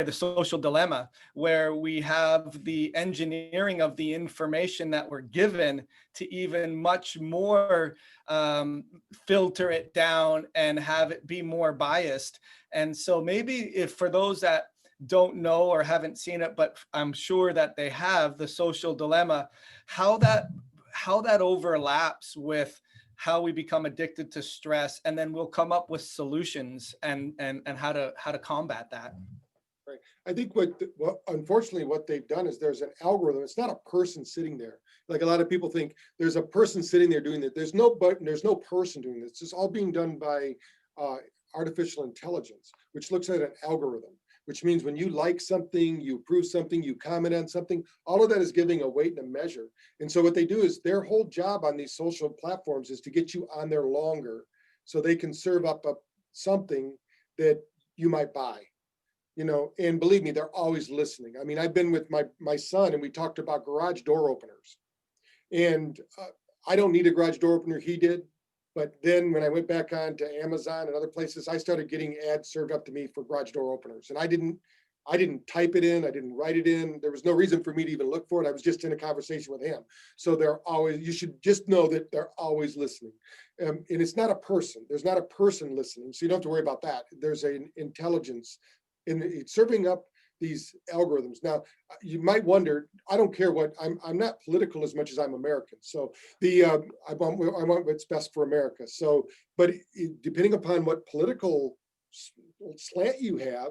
the social dilemma, where we have the engineering of the information that we're given to even much more filter it down and have it be more biased. And so maybe if for those that don't know or haven't seen it, but I'm sure that they have, the social dilemma, how that overlaps with how we become addicted to stress, and then we'll come up with solutions and how to combat that. Right. I think what unfortunately what they've done is there's an algorithm. It's not a person sitting there. Like a lot of people think there's a person sitting there doing that. There's no button. There's no person doing this. It's all being done by uh, artificial intelligence, which looks at an algorithm. Which means when you like something, you approve something, you comment on something, all of that is giving a weight and a measure. And so what they do is their whole job on these social platforms is to get you on there longer so they can serve up something that you might buy. And believe me, they're always listening. I mean, I've been with my son and we talked about garage door openers, and I don't need a garage door opener. He did. But then when I went back on to Amazon and other places, I started getting ads served up to me for garage door openers. And I didn't type it in. I didn't write it in. There was no reason for me to even look for it. I was just in a conversation with him. So you should just know that they're always listening. And it's not a person. There's not a person listening. So you don't have to worry about that. There's an intelligence in serving up these algorithms. Now, you might wonder, I don't care what, I'm not political as much as I'm American. So I want what's best for America. So, but depending upon what political slant you have,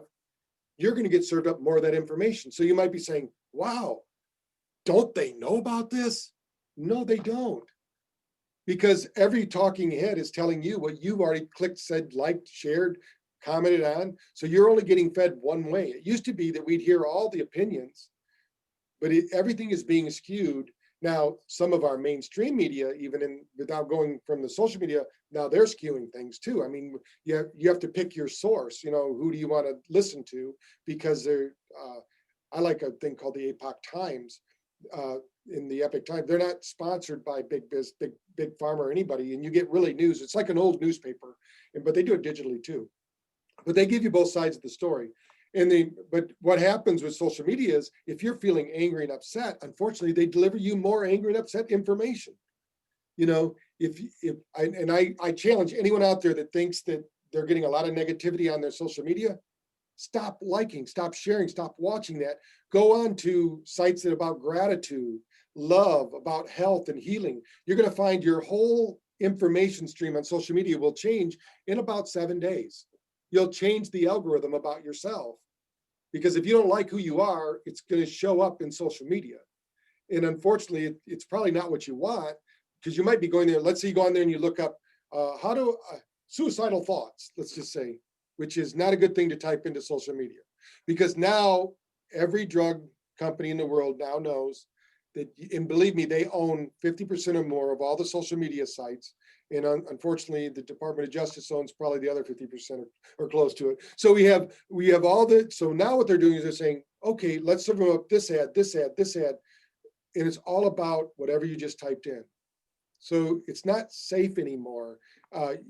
you're going to get served up more of that information. So you might be saying, wow, don't they know about this? No, they don't. Because every talking head is telling you what you've already clicked, said, liked, shared, commented on. So you're only getting fed one way. It used to be that we'd hear all the opinions, but everything is being skewed. Now, some of our mainstream media, even without going from the social media, now they're skewing things too. I mean, you have to pick your source. Who do you want to listen to? Because I like a thing called the Epoch Times. In the Epoch Times, they're not sponsored by big pharma or anybody, and you get really news. It's like an old newspaper, but they do it digitally too. But they give you both sides of the story. But what happens with social media is if you're feeling angry and upset, unfortunately, they deliver you more angry and upset information. I challenge anyone out there that thinks that they're getting a lot of negativity on their social media, stop liking, stop sharing, stop watching that. Go on to sites that are about gratitude, love, about health and healing. You're going to find your whole information stream on social media will change in about 7 days. You'll change the algorithm about yourself, because if you don't like who you are, it's going to show up in social media. And unfortunately, it's probably not what you want, because you might be going there. Let's say you go on there and you look up suicidal thoughts, let's just say, which is not a good thing to type into social media, because now every drug company in the world now knows that, and believe me, they own 50% or more of all the social media sites. And unfortunately, the Department of Justice owns probably the other 50% or close to it. So we have all the, so now what they're doing is they're saying, okay, let's serve them up this ad, this ad, this ad. And it's all about whatever you just typed in. So it's not safe anymore.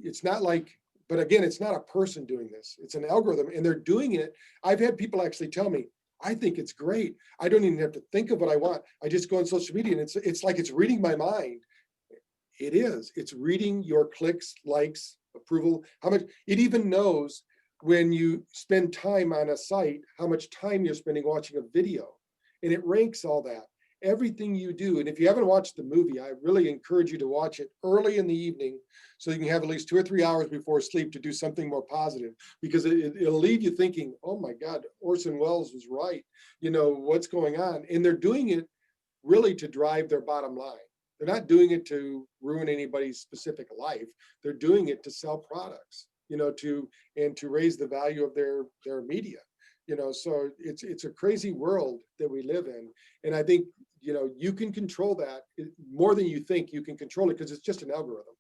It's not like, but again, it's not a person doing this. It's an algorithm, and they're doing it. I've had people actually tell me, I think it's great. I don't even have to think of what I want. I just go on social media, and it's like it's reading my mind. It is. It's reading your clicks, likes, approval, how much. It even knows when you spend time on a site, how much time you're spending watching a video. And it ranks all that, everything you do. And if you haven't watched the movie, I really encourage you to watch it early in the evening so you can have at least 2 or 3 hours before sleep to do something more positive, because it'll leave you thinking, oh my God, Orson Welles was right. What's going on? And they're doing it really to drive their bottom line. They're not doing it to ruin anybody's specific life. They're doing it to sell products, to raise the value of their media. So it's a crazy world that we live in. And I think, you can control that more than you think you can control it, because it's just an algorithm.